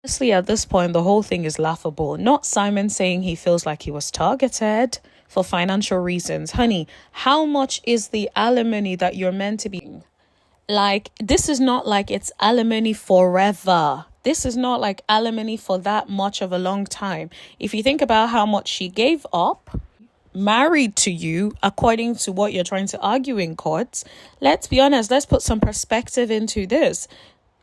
Honestly, at this point, the whole thing is laughable. Not Simon saying he feels like he was targeted for financial reasons. Honey, how much is the alimony that you're meant to be? Like, this is not like it's alimony forever. This is not like alimony for that much of a long time. If you think about how much she gave up, married to you, according to what you're trying to argue in court, let's be honest, let's put some perspective into this.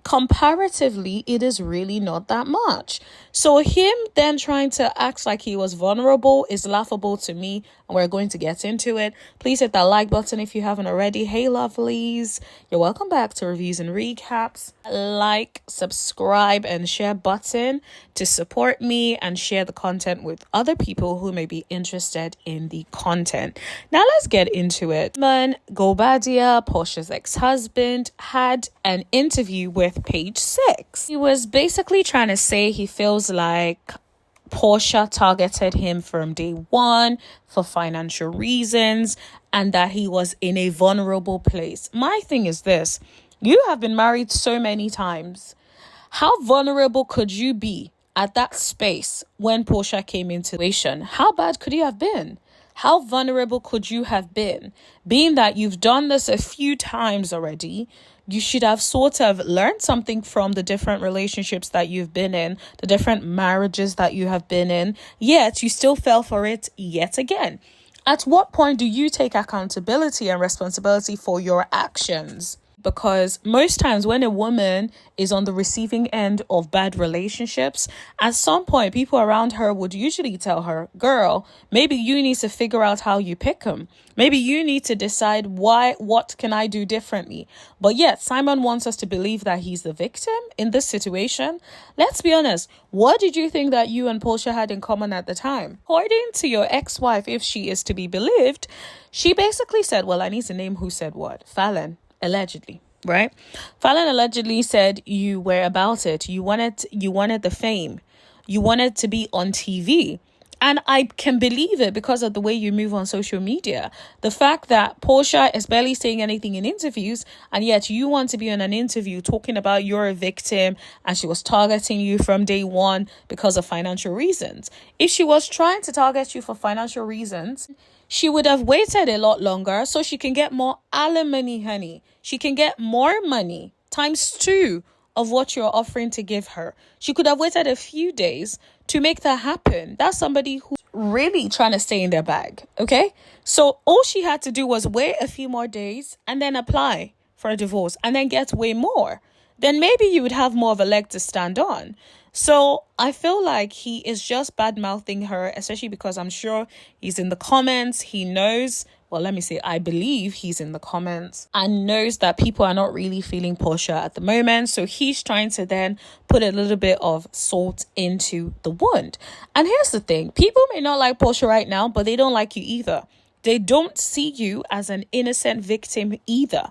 Comparatively, it is really not that much. So him then trying to act like he was vulnerable is laughable to me, and we're going to get into it. Please hit that like button if you haven't already. Hey lovelies, you're welcome back to Reviews and Recaps. Like, subscribe and share button to support me and share the content with other people who may be interested in the content. Now let's get into it. Gobadia, Porsha's ex-husband, had an interview with Page 6. He was basically trying to say he feels like Porsha targeted him from day one for financial reasons and that he was in a vulnerable place. My thing is this: you have been married so many times. How vulnerable could you be at that space when Porsha came into the situation? How bad could you have been? How vulnerable could you have been? Being that you've done this a few times already, you should have sort of learned something from the different relationships that you've been in, the different marriages that you have been in, yet you still fell for it yet again. At what point do you take accountability and responsibility for your actions? Because most times when a woman is on the receiving end of bad relationships, at some point people around her would usually tell her, girl, maybe you need to figure out how you pick them. Maybe you need to decide what can I do differently? But yet Simon wants us to believe that he's the victim in this situation. Let's be honest. What did you think that you and Porsha had in common at the time? According to your ex-wife, if she is to be believed, she basically said, well, I need to name who said what. Fallon. Allegedly, right? Fallon allegedly said you were about it. You wanted the fame. You wanted to be on TV. And I can believe it because of the way you move on social media. The fact that Porsha is barely saying anything in interviews, and yet you want to be on an interview talking about you're a victim and she was targeting you from day one because of financial reasons. If she was trying to target you for financial reasons, she would have waited a lot longer so she can get more alimony, honey. She can get more money, ×2 of what you're offering to give her. She could have waited a few days to make that happen. That's somebody who's really trying to stay in their bag, okay? So all she had to do was wait a few more days and then apply for a divorce and then get way more. Then maybe you would have more of a leg to stand on. So I feel like he is just bad-mouthing her, especially because I'm sure he's in the comments. He knows, well, let me say, I believe he's in the comments and knows that people are not really feeling Porsha at the moment. So he's trying to then put a little bit of salt into the wound. And here's the thing. People may not like Porsha right now, but they don't like you either. They don't see you as an innocent victim either.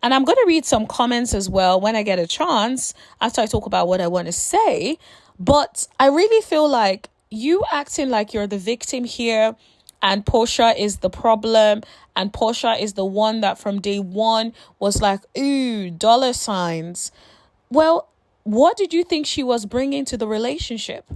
And I'm going to read some comments as well when I get a chance after I talk about what I want to say. But I really feel like you acting like you're the victim here and Porsha is the problem and Porsha is the one that from day one was like, ooh, dollar signs. Well, what did you think she was bringing to the relationship?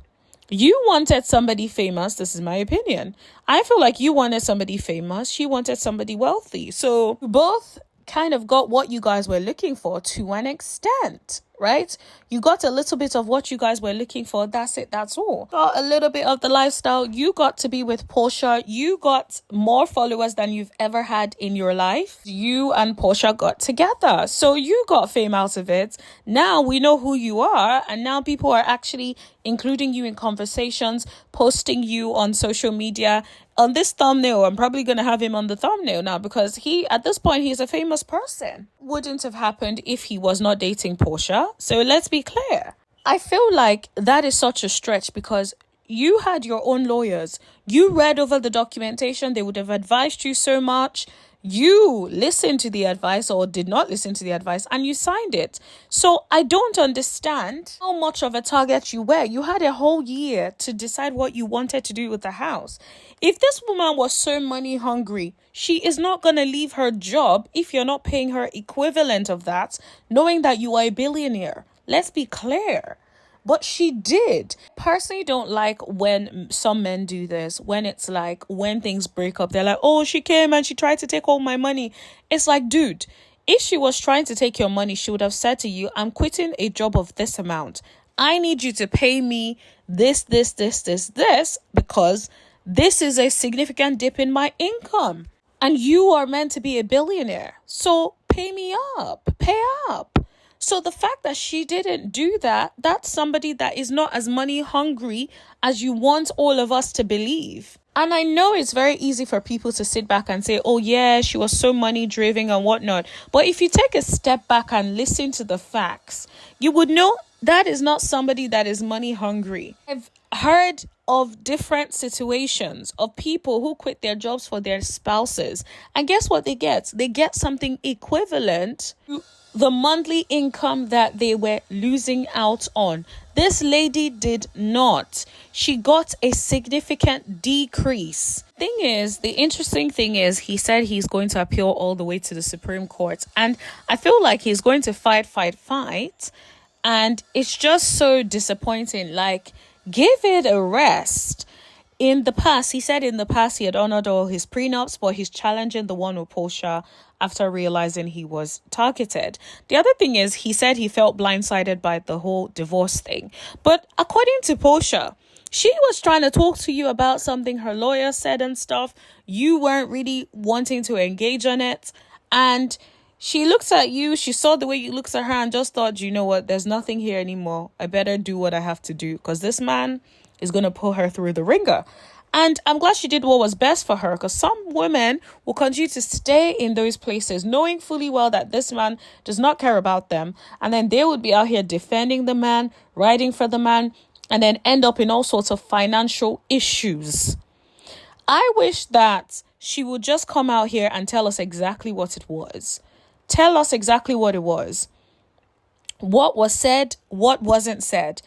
You wanted somebody famous. This is my opinion. I feel like you wanted somebody famous. She wanted somebody wealthy. So both kind of got what you guys were looking for to an extent, right? You got a little bit of what you guys were looking for. That's it. That's all. Got a little bit of the lifestyle. You got to be with Porsha. You got more followers than you've ever had in your life. You and Porsha got together. So you got fame out of it. Now we know who you are. And now people are actually including you in conversations, posting you on social media. On this thumbnail, I'm probably going to have him on the thumbnail now because at this point, he's a famous person. Wouldn't have happened if he was not dating Porsha. So let's be clear. I feel like that is such a stretch because you had your own lawyers. You read over the documentation. They would have advised you so much. You listened to the advice or did not listen to the advice and you signed it. So I don't understand how much of a target you were. You had a whole year to decide what you wanted to do with the house. If this woman was so money hungry, she is not going to leave her job if you're not paying her equivalent of that, knowing that you are a billionaire. Let's be clear. But she did. Personally, don't like when some men do this. When it's like, when things break up, they're like, oh, she came and she tried to take all my money. It's like, dude, if she was trying to take your money, she would have said to you, I'm quitting a job of this amount. I need you to pay me this, because this is a significant dip in my income. And you are meant to be a billionaire. So pay me up, pay up. So the fact that she didn't do that, that's somebody that is not as money hungry as you want all of us to believe. And I know it's very easy for people to sit back and say, oh yeah, she was so money driven and whatnot. But if you take a step back and listen to the facts, you would know that is not somebody that is money hungry. I've heard of different situations of people who quit their jobs for their spouses. And guess what they get? They get something equivalent to the monthly income that they were losing out on. This lady did not. She got a significant decrease. The interesting thing is, he said he's going to appeal all the way to the Supreme Court. And I feel like he's going to fight. And it's just so disappointing. Like, give it a rest. In the past, he said he had honored all his prenups, but he's challenging the one with Porsha after realizing he was targeted. The other thing is, he said he felt blindsided by the whole divorce thing. But according to Porsha, she was trying to talk to you about something her lawyer said and stuff. You weren't really wanting to engage on it. And she looks at you, she saw the way you looked at her and just thought, you know what, there's nothing here anymore. I better do what I have to do because this man is going to pull her through the ringer. And I'm glad she did what was best for her, because some women will continue to stay in those places knowing fully well that this man does not care about them. And then they would be out here defending the man, riding for the man, and then end up in all sorts of financial issues. I wish that she would just come out here and tell us exactly what it was. Tell us exactly what it was. What was said, what wasn't said.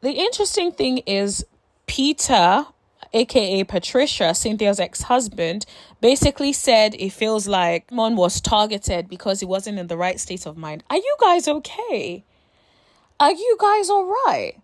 The interesting thing is, Peter, aka Patricia, Cynthia's ex-husband, basically said it feels like Mon was targeted because he wasn't in the right state of mind. Are you guys okay? Are you guys all right?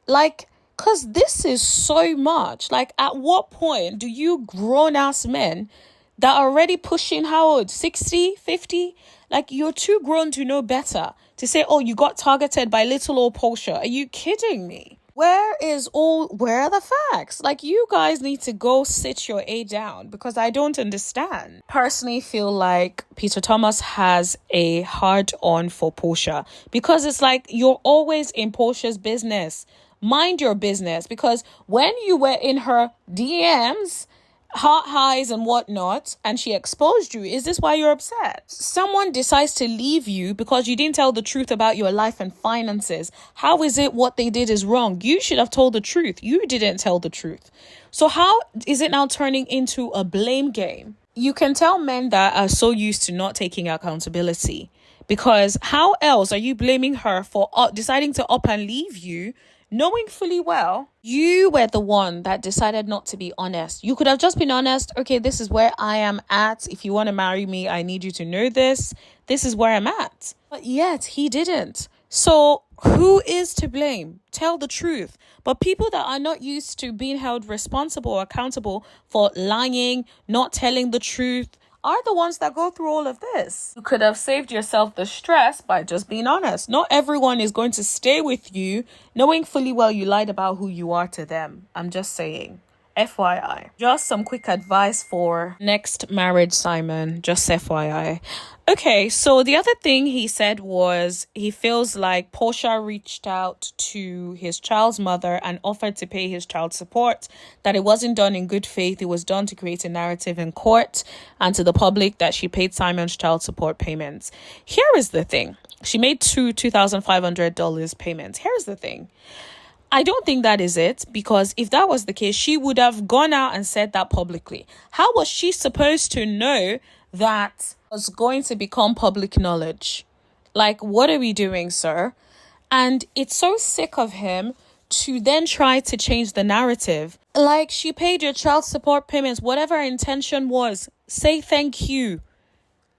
Like, because this is so much. Like, at what point do you grown-ass men that are already pushing, how old, 60, 50? Like, you're too grown to know better to say, oh, you got targeted by little old Porsha. Are you kidding me? Where are the facts? Like, you guys need to go sit your A down, because I don't understand. Personally feel like Peter Thomas has a hard on for Porsha, because it's like, you're always in Porsha's business. Mind your business, because when you were in her DMs, heart highs and whatnot, and she exposed you, is this why you're upset? Someone decides to leave you because you didn't tell the truth about your life and finances. How is it what they did is wrong? You should have told the truth. You didn't tell the truth. So how is it now turning into a blame game? You can tell men that are so used to not taking accountability, because how else are you blaming her for deciding to up and leave you, knowing fully well you were the one that decided not to be honest? You could have just been honest. Okay, this is where I am at. If you want to marry me, I need you to know this. This is where I'm at. But yet he didn't. So who is to blame? Tell the truth. But people that are not used to being held responsible or accountable for lying, not telling the truth, are the ones that go through all of this. You could have saved yourself the stress by just being honest. Not everyone is going to stay with you knowing fully well you lied about who you are to them. I'm just saying. FYI. Just some quick advice for next marriage, Simon. Just FYI. Okay, so the other thing he said was he feels like Porsha reached out to his child's mother and offered to pay his child support, that it wasn't done in good faith. It was done to create a narrative in court and to the public that she paid Simon's child support payments. Here is the thing. She made $2,500 payments. Here's the thing. I don't think that is it, because if that was the case, she would have gone out and said that publicly. How was she supposed to know that was going to become public knowledge? Like, what are we doing, sir? And it's so sick of him to then try to change the narrative. Like, she paid your child support payments, whatever her intention was, say thank you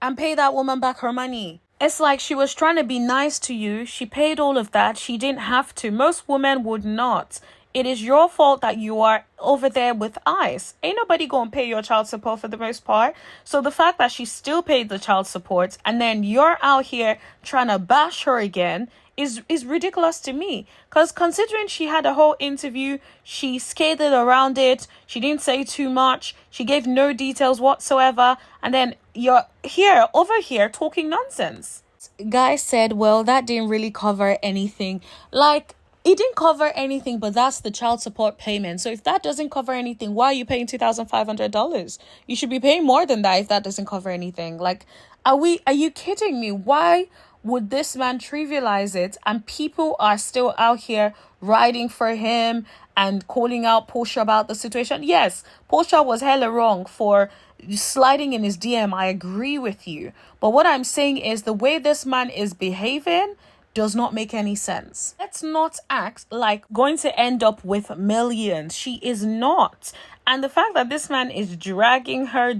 and pay that woman back her money. It's like she was trying to be nice to you. She paid all of that. She didn't have to. Most women would not. It is your fault that you are over there with ICE. Ain't nobody gonna pay your child support for the most part. So the fact that she still paid the child support and then you're out here trying to bash her again is ridiculous to me. Because considering she had a whole interview, she skated around it, she didn't say too much, she gave no details whatsoever, and then you're over here talking nonsense. Guy said, well, that didn't really cover anything. Like, it didn't cover anything, but that's the child support payment. So if that doesn't cover anything, why are you paying $2,500? You should be paying more than that if that doesn't cover anything. Like, are you kidding me? Why would this man trivialize it and people are still out here riding for him and calling out Porsha about the situation? Yes, Porsha was hella wrong for sliding in his DM. I agree with you. But what I'm saying is the way this man is behaving does not make any sense. Let's not act like going to end up with millions. She is not. And the fact that this man is dragging her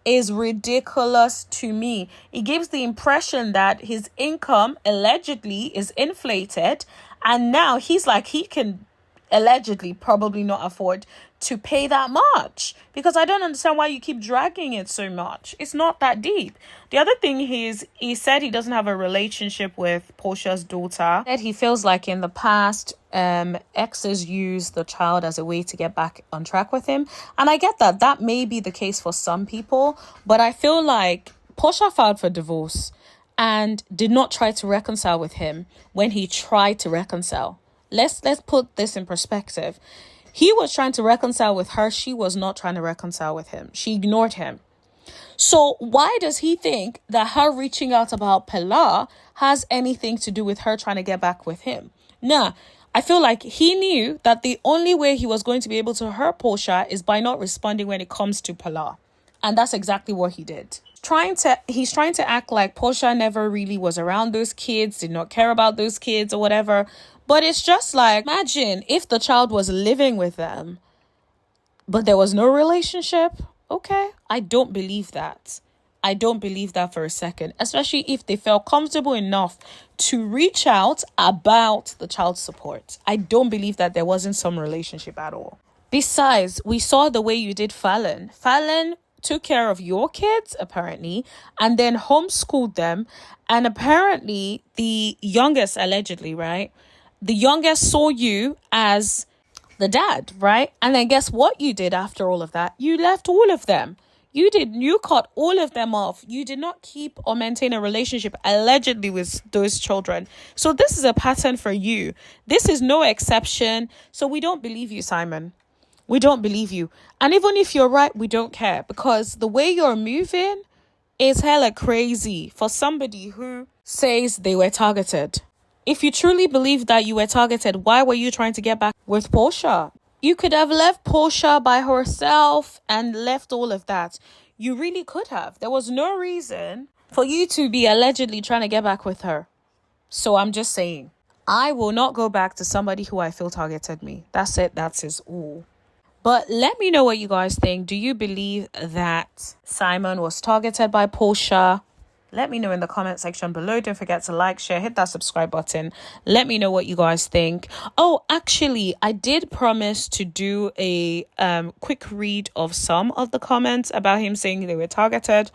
is ridiculous to me. It gives the impression that his income allegedly is inflated, and now he's like he can allegedly probably not afford to pay that much, because I don't understand why you keep dragging it so much. It's not that deep. The other thing he said he doesn't have a relationship with Porsha's daughter. That he feels like in the past exes use the child as a way to get back on track with him, and I get that may be the case for some people, but I feel like Porsha filed for divorce and did not try to reconcile with him when he tried to reconcile. Let's put this in perspective. He was trying to reconcile with her. She was not trying to reconcile with him. She ignored him. So why does he think that her reaching out about Pilar has anything to do with her trying to get back with him? Nah, I feel like he knew that the only way he was going to be able to hurt Porsha is by not responding when it comes to Pilar. And that's exactly what he did. He's trying to act like Porsha never really was around those kids, did not care about those kids or whatever. But it's just like, imagine if the child was living with them, but there was no relationship. Okay, I don't believe that. I don't believe that for a second, especially if they felt comfortable enough to reach out about the child support. I don't believe that there wasn't some relationship at all. Besides, we saw the way you did Fallon. Fallon took care of your kids, apparently, and then homeschooled them. And apparently, the youngest, allegedly, right? The youngest saw you as the dad, right? And then guess what you did after all of that? You left all of them. You cut all of them off. You did not keep or maintain a relationship allegedly with those children. So this is a pattern for you. This is no exception. So we don't believe you, Simon. We don't believe you. And even if you're right, we don't care, because the way you're moving is hella crazy for somebody who says they were targeted. If you truly believe that you were targeted, why were you trying to get back with Porsha? You could have left Porsha by herself and left all of that. You really could have. There was no reason for you to be allegedly trying to get back with her. So I'm just saying, I will not go back to somebody who I feel targeted me. That's it. That's his all. But let me know what you guys think. Do you believe that Simon was targeted by Porsha? Let me know in the comment section below. Don't forget to like, share, hit that subscribe button. Let me know what you guys think. Oh, actually, I did promise to do a quick read of some of the comments about him saying they were targeted.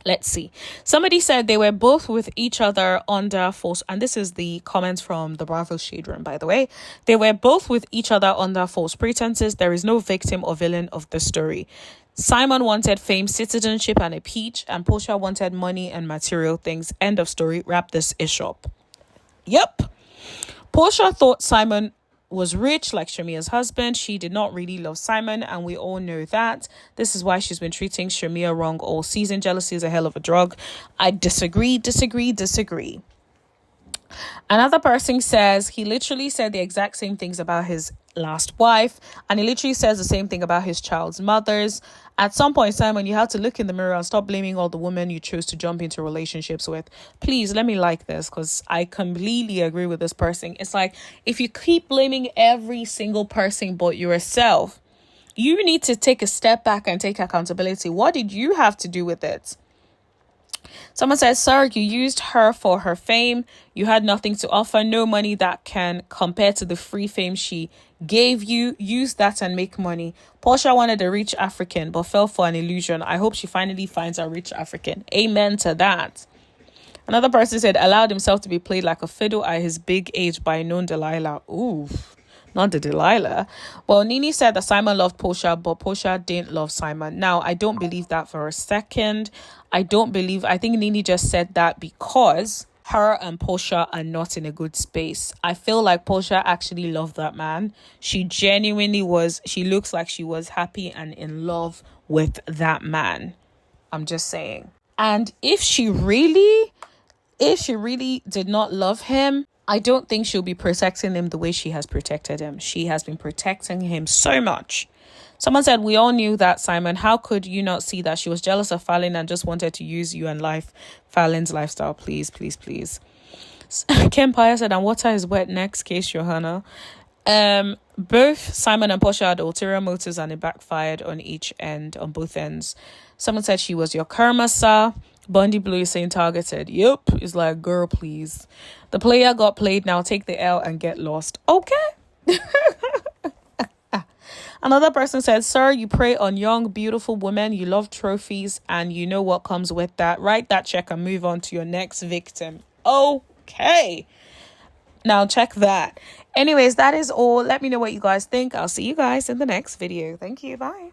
Let's see. Somebody said they were both with each other under false, and this is the comments from the Bravo Shade Room, by the way. They were both with each other under false pretenses. There is no victim or villain of the story. Simon wanted fame, citizenship, and a peach, and Porsha wanted money and material things. End of story. Wrap this ish up. Yep. Porsha thought Simon was rich like Shamia's husband. She did not really love Simon, and we all know that. This is why she's been treating Shamia wrong all season. Jealousy is a hell of a drug. I disagree. Another person says he literally said the exact same things about his last wife, and he literally says the same thing about his child's mothers. At some point, Simon, you have to look in the mirror and stop blaming all the women you chose to jump into relationships with. Please let me like this, because I completely agree with this person. It's like, if you keep blaming every single person but yourself, you need to take a step back and take accountability. What did you have to do with it? Someone says, sir, you used her for her fame. You had nothing to offer, no money that can compare to the free fame she gave you. Use that and make money. Porsha wanted a rich African but fell for an illusion. I hope she finally finds a rich African. Amen to that. Another person said, allowed himself to be played like a fiddle at his big age by a known Delilah. Ooh, not the Delilah. Well, Nini said that Simon loved Porsha, but Porsha didn't love Simon. Now, I don't believe that for a second. I think Nini just said that because her and Porsha are not in a good space. I feel like Porsha actually loved that man. She genuinely was. She looks like she was happy and in love with that man. I'm just saying. And if she really did not love him, I don't think she'll be protecting him the way she has protected him. She has been protecting him so much. Someone said, we all knew that, Simon. How could you not see that? She was jealous of Fallon and just wanted to use you and Fallon's lifestyle. Please, please, please. Kempire said, and water is wet next case, Johanna. Both Simon and Porsha had ulterior motives and it backfired on both ends. Someone said she was your karma, sir. Bundy Blue is saying targeted. Yep. It's like, girl, please. The player got played. Now take the L and get lost. Okay. Another person said, sir, you prey on young, beautiful women. You love trophies and you know what comes with that. Write that check and move on to your next victim. Okay. Now check that. Anyways, that is all. Let me know what you guys think. I'll see you guys in the next video. Thank you. Bye.